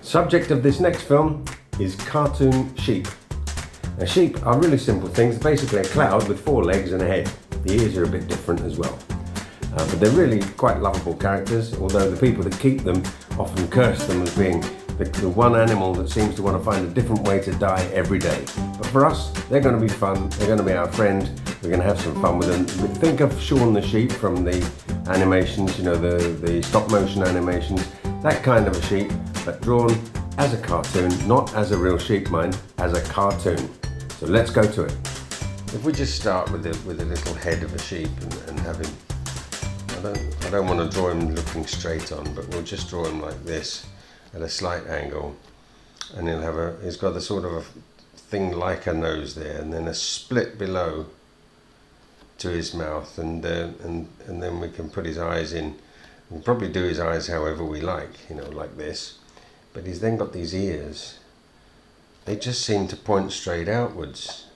Subject of this next film is cartoon sheep. Now, sheep are really simple things. They're basically a cloud with 4 legs and a head. The ears are a bit different as well. But they're really quite lovable characters, although the people that keep them often curse them as being the one animal that seems to want to find a different way to die every day. But for us, they're going to be fun, they're going to be our friend, we're going to have some fun with them. Think of Shaun the Sheep from the animations, you know, the stop motion animations, that kind of a sheep, but drawn as a cartoon, not as a real sheep, mind, as a cartoon. So let's go to it. If we just start with the little head of a sheep and have him, I don't want to draw him looking straight on, but we'll just draw him like this at a slight angle, and he's got a sort of a thing like a nose there, and then a split below to his mouth, and then we can put his eyes in. We can probably do his eyes however we like, you know, like this. But he's then got these ears. They just seem to point straight outwards.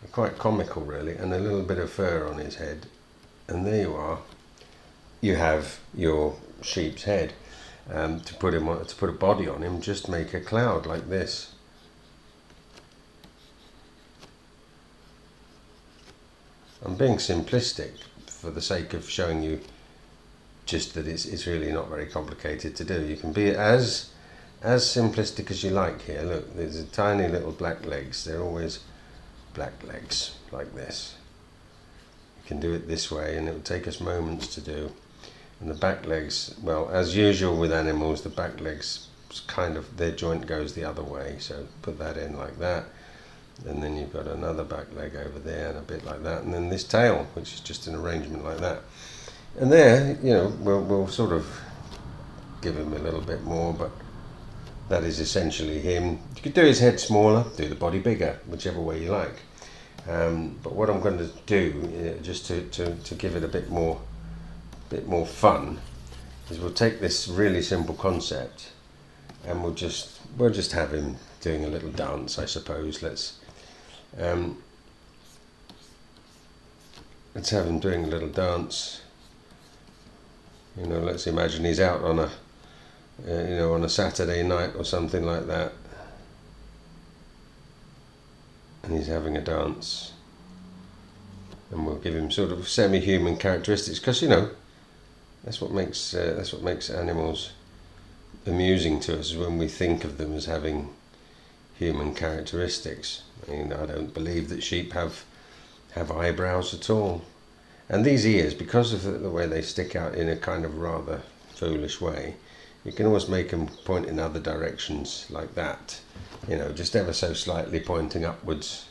They're quite comical, really, and a little bit of fur on his head. And there you are. You have your sheep's head. To put a body on him, just make a cloud like this. I'm being simplistic for the sake of showing you just that it's really not very complicated to do. You can be as simplistic as you like here. Look, there's a tiny little black legs. They're always black legs like this. You can do it this way, and it will take us moments to do. And the back legs, well, as usual with animals, the back legs kind of, their joint goes the other way. So put that in like that. And then you've got another back leg over there and a bit like that. And then this tail, which is just an arrangement like that. And there, you know, we'll sort of give him a little bit more, but that is essentially him. You could do his head smaller, do the body bigger, whichever way you like. But what I'm going to do, just to give it a bit more fun, is we'll take this really simple concept and we'll just have him doing a little dance, I suppose. Let's have him doing a little dance. You know, let's imagine he's out on a Saturday night or something like that, and he's having a dance, and we'll give him sort of semi-human characteristics, because you know that's what makes animals amusing to us, when we think of them as having human characteristics. I mean, I don't believe that sheep have eyebrows at all. And these ears, because of the way they stick out in a kind of rather foolish way, you can always make them point in other directions like that, you know, just ever so slightly pointing upwards.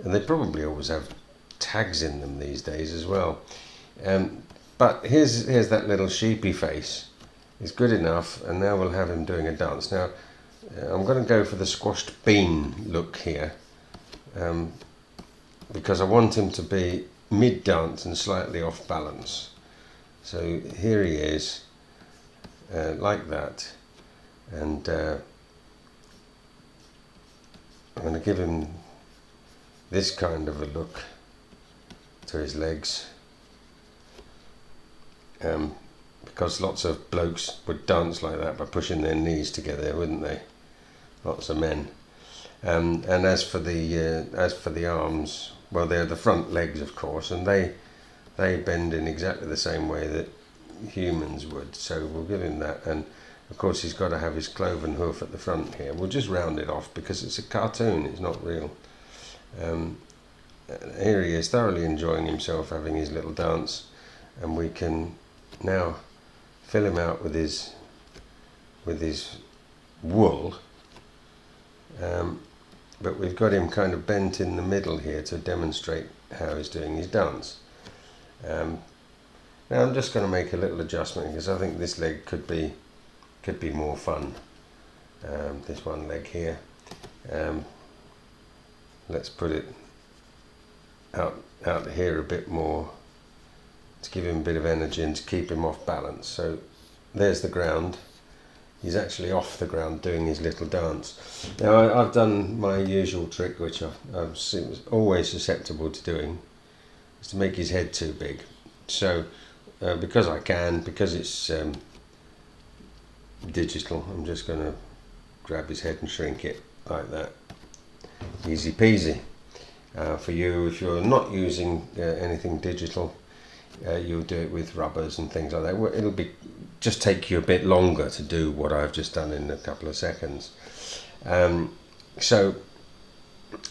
And they probably always have tags in them these days as well. But here's that little sheepy face. It's good enough, and now we'll have him doing a dance. Now, I'm going to go for the squashed bean look here, because I want him to be mid-dance and slightly off balance. So here he is, like that, and I'm going to give him this kind of a look to his legs, because lots of blokes would dance like that by pushing their knees together, wouldn't they? Lots of men. And as for the arms, well, they're the front legs, of course, and they bend in exactly the same way that humans would. So we'll give him that, and of course he's got to have his cloven hoof at the front here. We'll just round it off because it's a cartoon; it's not real. Here he is, thoroughly enjoying himself, having his little dance, and we can now fill him out with his wool. But we've got him kind of bent in the middle here to demonstrate how he's doing his dance. Now I'm just going to make a little adjustment, because I think this leg could be more fun. This one leg here. Let's put it out here a bit more to give him a bit of energy and to keep him off balance. So there's the ground. He's actually off the ground doing his little dance. Now I've done my usual trick, which I'm always susceptible to doing, is to make his head too big. So because it's digital. I'm just going to grab his head and shrink it like that. Easy peasy. For you, if you're not using anything digital, you'll do it with rubbers and things like that. It'll just take you a bit longer to do what I've just done in a couple of seconds. So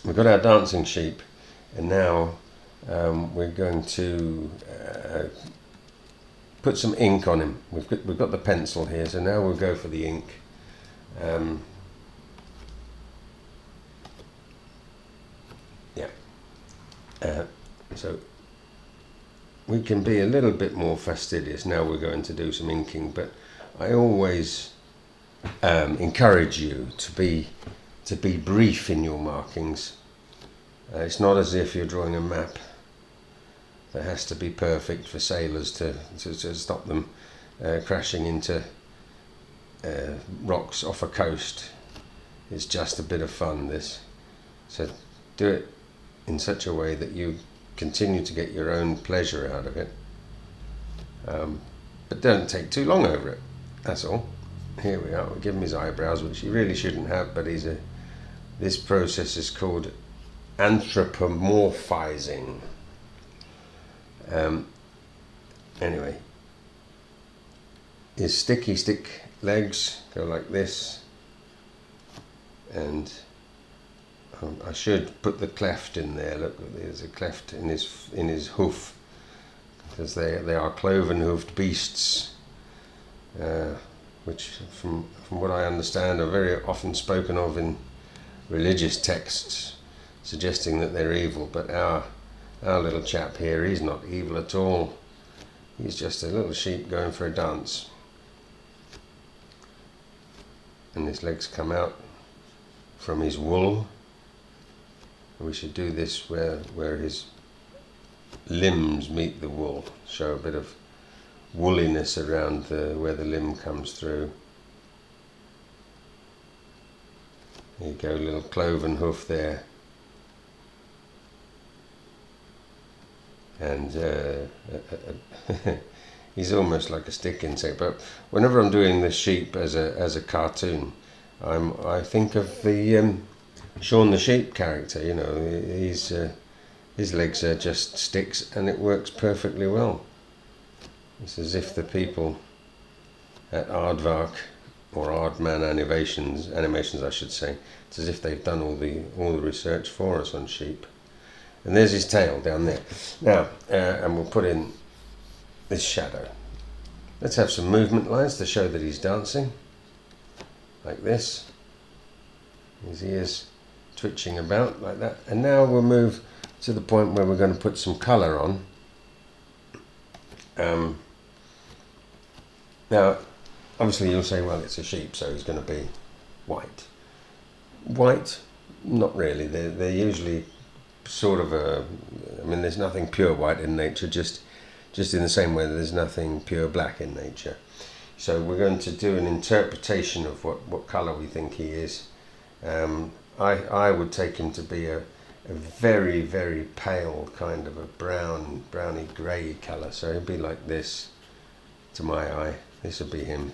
we've got our dancing sheep, and now we're going to put some ink on him. We've got the pencil here, so now we'll go for the ink. So we can be a little bit more fastidious. Now we're going to do some inking, but I always encourage you to be brief in your markings. It's not as if you're drawing a map that has to be perfect for sailors to stop them crashing into rocks off a coast. It's just a bit of fun, this. So do it in such a way that you continue to get your own pleasure out of it, but don't take too long over it. That's all. Here we are. We give him his eyebrows, which he really shouldn't have, but this process is called anthropomorphizing. Anyway, his sticky stick legs go like this, and I should put the cleft in there. Look, there's a cleft in his hoof, because they are cloven-hoofed beasts, which, from what I understand, are very often spoken of in religious texts, suggesting that they're evil. But our little chap here, he's not evil at all. He's just a little sheep going for a dance, and his legs come out from his wool. We should do this where his limbs meet the wool, show a bit of woolliness around where the limb comes through. There you go, little cloven hoof there. And he's almost like a stick insect. But whenever I'm doing the sheep as a cartoon, I think of the Shaun the Sheep character. You know, his legs are just sticks, and it works perfectly well. It's as if the people at Aardvark, or Aardman Animations I should say, it's as if they've done all the research for us on sheep. And there's his tail down there. Now, and we'll put in this shadow. Let's have some movement lines to show that he's dancing, like this. His ears twitching about like that. And now we'll move to the point where we're going to put some colour on. Now, obviously you'll say, well, it's a sheep, so he's going to be white. White? Not really. They're usually sort of I mean, there's nothing pure white in nature, just in the same way that there's nothing pure black in nature. So we're going to do an interpretation of what colour we think he is. I would take him to be a very, very pale kind of a browny grey colour. So he'll be like this to my eye. This will be him.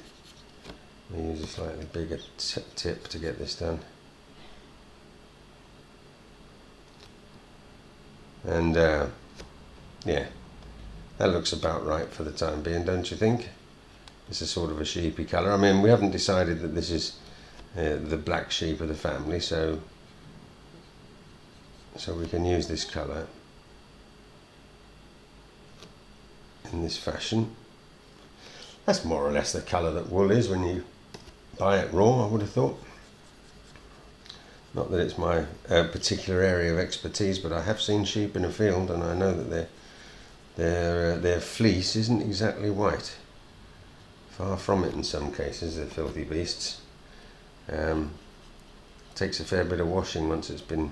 I'll use a slightly bigger tip to get this done. And yeah, that looks about right for the time being, don't you think? It's a sort of a sheepy colour. I mean, we haven't decided that this is the black sheep of the family, so we can use this colour in this fashion. That's more or less the colour that wool is when you buy it raw, I would have thought. Not that it's my particular area of expertise, but I have seen sheep in a field, and I know that their fleece isn't exactly white. Far from it in some cases, they're filthy beasts. Takes a fair bit of washing once it's been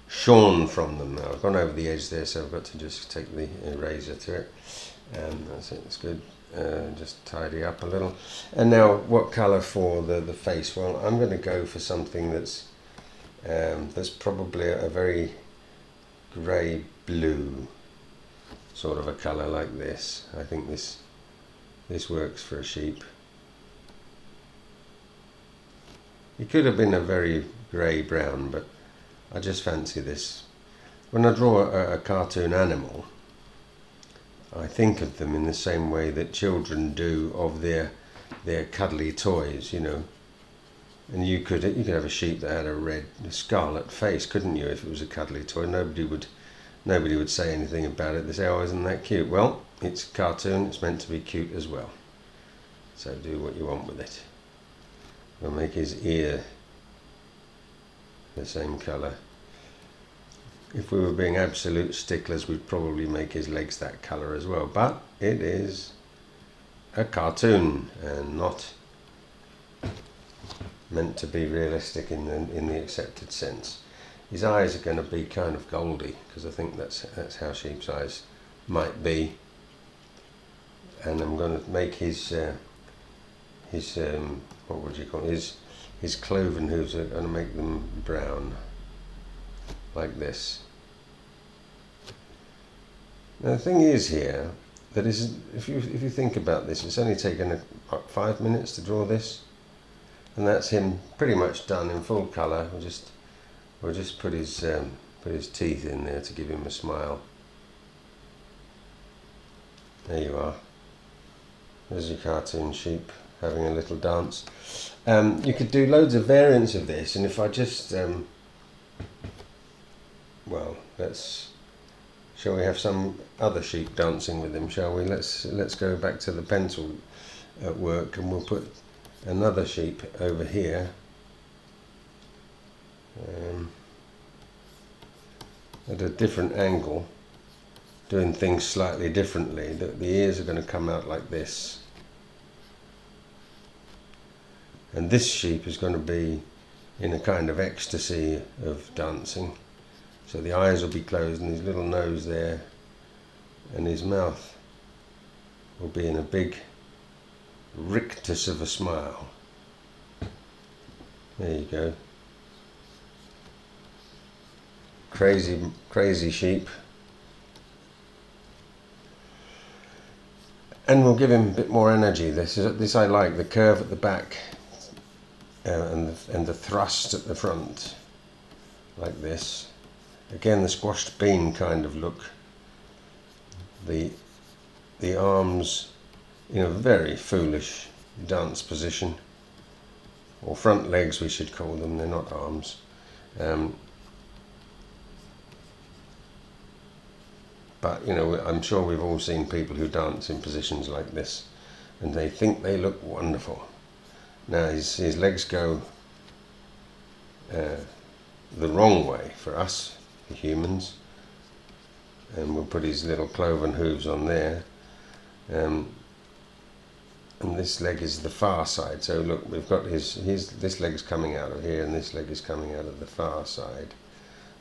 shorn from them. Now I've gone over the edge there, so I've got to just take the eraser to it. That's it, it's good. Just tidy up a little. And now, what colour for the face? Well, I'm going to go for something that's probably a very grey blue sort of a colour, like this. I think this works for a sheep. It could have been a very grey brown, but I just fancy this. When I draw a cartoon animal, I think of them in the same way that children do of their cuddly toys, you know. And you could have a sheep that had a scarlet face, couldn't you? If it was a cuddly toy, nobody would say anything about it. They say, "Oh, isn't that cute?" Well, it's a cartoon. It's meant to be cute as well. So do what you want with it. We'll make his ear the same colour. If we were being absolute sticklers, we'd probably make his legs that colour as well. But it is a cartoon and not meant to be realistic in the accepted sense. His eyes are going to be kind of goldy, because I think that's how sheep's eyes might be. And I'm going to make his what would you call it? His cloven hooves are going to make them brown, like this. Now the thing is here, that is, if you think about this, it's only taken 5 minutes to draw this, and that's him pretty much done in full colour. We'll just put his teeth in there to give him a smile. There you are. There's your cartoon sheep having a little dance. You could do loads of variants of this, and if I just well, shall we have some other sheep dancing with him, shall we? Let's go back to the pencil at work, and we'll put another sheep over here. At a different angle, doing things slightly differently. The ears are going to come out like this, and this sheep is going to be in a kind of ecstasy of dancing. So the eyes will be closed, and his little nose there, and his mouth will be in a big rictus of a smile. There you go. Crazy sheep. And we'll give him a bit more energy. This I like, the curve at the back and the thrust at the front, like this. Again, the squashed bean kind of look. The arms in a very foolish dance position, or front legs we should call them, they're not arms. But you know, I'm sure we've all seen people who dance in positions like this, and they think they look wonderful. Now his legs go the wrong way for us, the humans, and we'll put his little cloven hooves on there. And this leg is the far side. So look, we've got this leg's coming out of here, and this leg is coming out of the far side.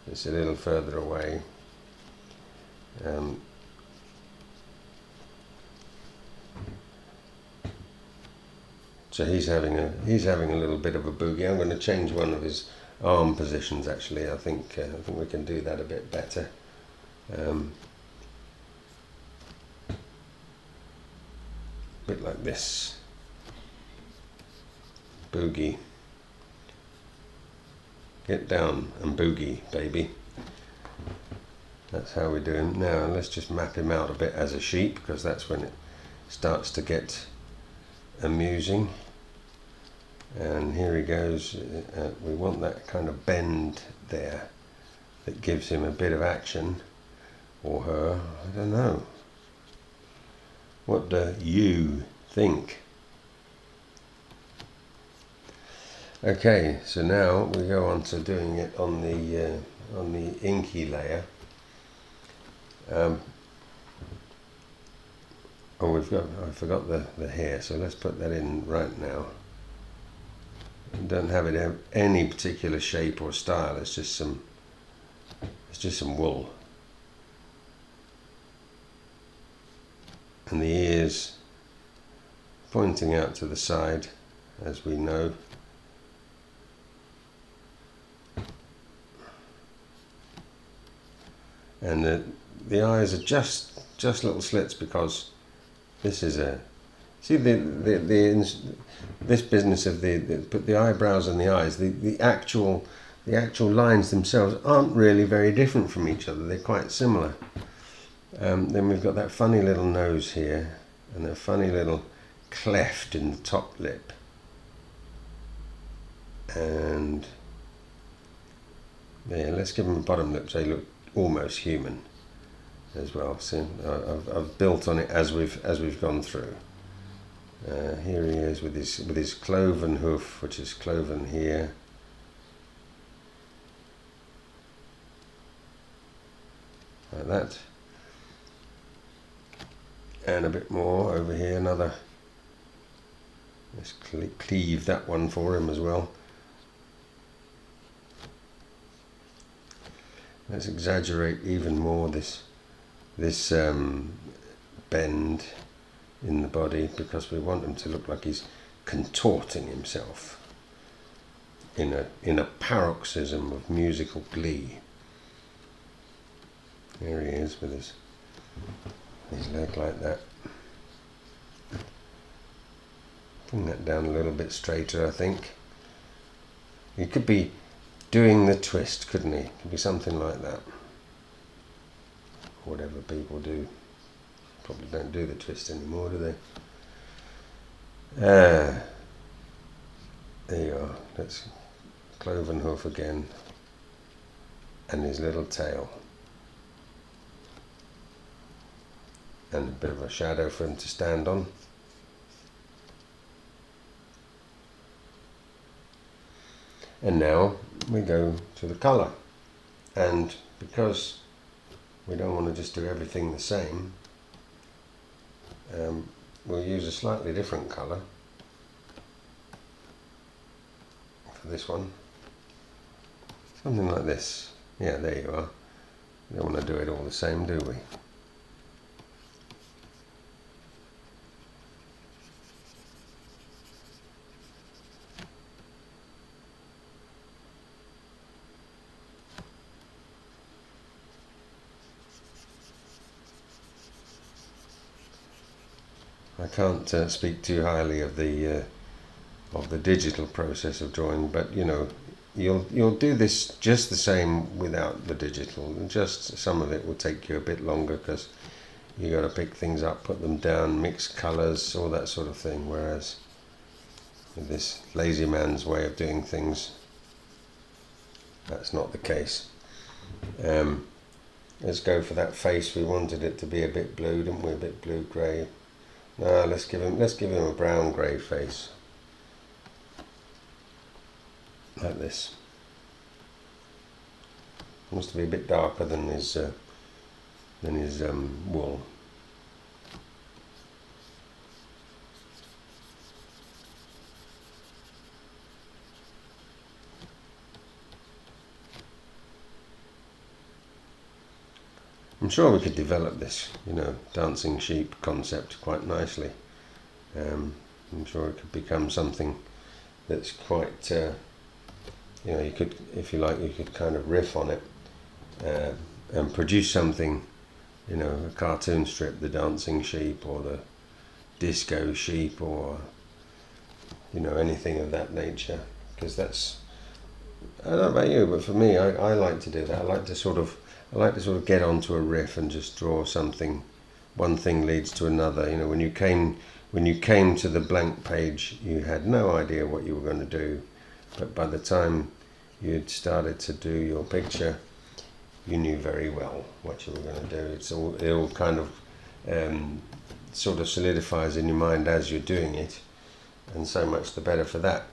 It's a little further away. So he's having a little bit of a boogie. I'm going to change one of his arm positions. Actually, I think we can do that a bit better. Bit like this. Boogie. Get down and boogie, baby. That's how we do him. Now let's just map him out a bit as a sheep, because that's when it starts to get amusing. And here he goes. We want that kind of bend there that gives him a bit of action, or her. I don't know. What do you think? Okay, so now we go on to doing it on the inky layer. Oh, I forgot the hair, so let's put that in right now. Don't have it have any particular shape or style. It's just some wool. And the ears pointing out to the side, as we know. And the eyes are just little slits, because this is See this business of the eyebrows and the eyes, the actual lines themselves aren't really very different from each other. They're quite similar. Then we've got that funny little nose here and that funny little cleft in the top lip. And yeah, let's give them a bottom lip so they look almost human as well. So I've built on it as we've gone through. Here he is with his cloven hoof, which is cloven here. Like that. And a bit more over here, another. Let's cleave that one for him as well. Let's exaggerate even more this bend in the body, because we want him to look like he's contorting himself in a paroxysm of musical glee. There he is with his leg like that. Bring that down a little bit straighter, I think. He could be doing the twist, couldn't he? Could be something like that. Whatever people do. Probably don't do the twist anymore, do they? There you are. That's cloven hoof again. And his little tail. And a bit of a shadow for him to stand on. And now we go to the colour. And because we don't want to just do everything the same, we'll use a slightly different colour for this one. Something like this. Yeah, there you are. We don't want to do it all the same, do we? I can't speak too highly of the digital process of drawing, but you know, you'll do this just the same without the digital. Just some of it will take you a bit longer because you got to pick things up, put them down, mix colours, all that sort of thing. Whereas with this lazy man's way of doing things, that's not the case. Let's go for that face. We wanted it to be a bit blue, didn't we? A bit blue-grey. No, let's give him a brown-grey face, like this. Wants to be a bit darker than his wool. I'm sure we could develop this, you know, dancing sheep concept quite nicely. I'm sure it could become something that's quite, you know, you could, if you like, you could kind of riff on it and produce something, you know, a cartoon strip, the dancing sheep or the disco sheep or, you know, anything of that nature. Because that's, I don't know about you, but for me, I like to do that. I like to sort of get onto a riff and just draw something. One thing leads to another. You know, when you came to the blank page, you had no idea what you were going to do, but by the time you'd started to do your picture, you knew very well what you were going to do. It all kind of sort of solidifies in your mind as you're doing it, and so much the better for that.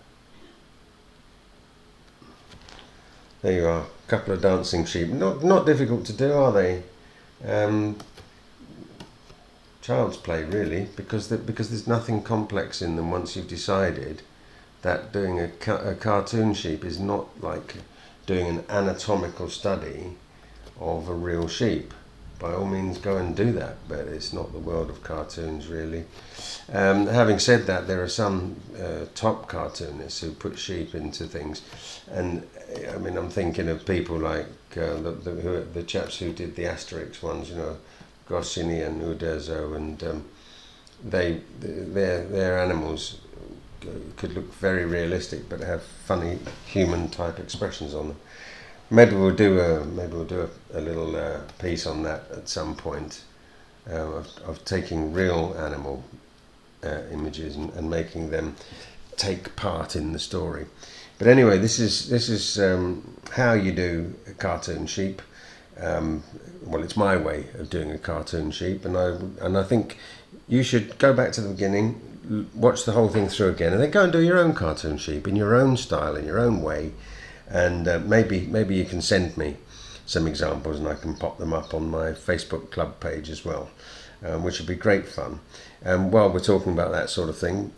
There you are, a couple of dancing sheep. Not difficult to do, are they? Child's play, really, because there's nothing complex in them once you've decided that doing a cartoon sheep is not like doing an anatomical study of a real sheep. By all means, go and do that, but it's not the world of cartoons, really. Having said that, there are some top cartoonists who put sheep into things, and I mean, I'm thinking of people like the chaps who did the Asterix ones, you know, Goscinny and Uderzo, and their animals could look very realistic, but have funny human type expressions on them. Maybe we'll do a little piece on that at some point, of taking real animal images and making them take part in the story. But anyway, this is how you do a cartoon sheep. Well, it's my way of doing a cartoon sheep, and I think you should go back to the beginning, watch the whole thing through again, and then go and do your own cartoon sheep in your own style, in your own way. And maybe you can send me some examples, and I can pop them up on my Facebook club page as well, which would be great fun. And while we're talking about that sort of thing,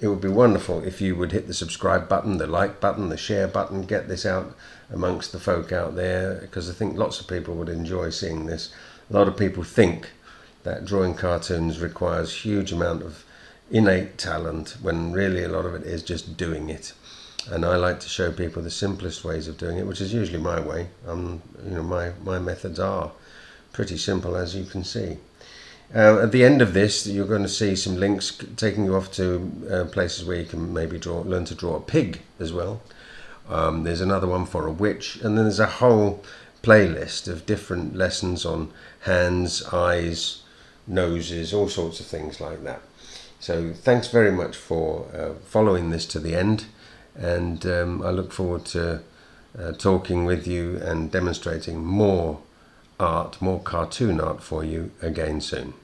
it would be wonderful if you would hit the subscribe button, the like button, the share button, get this out amongst the folk out there, because I think lots of people would enjoy seeing this. A lot of people think that drawing cartoons requires huge amount of innate talent, when really a lot of it is just doing it. And I like to show people the simplest ways of doing it, which is usually my way. My methods are pretty simple, as you can see. At the end of this, you're going to see some links taking you off to places where you can maybe learn to draw a pig as well. There's another one for a witch, and then there's a whole playlist of different lessons on hands, eyes, noses, all sorts of things like that. So thanks very much for following this to the end, and I look forward to talking with you and demonstrating more art, more cartoon art for you again soon.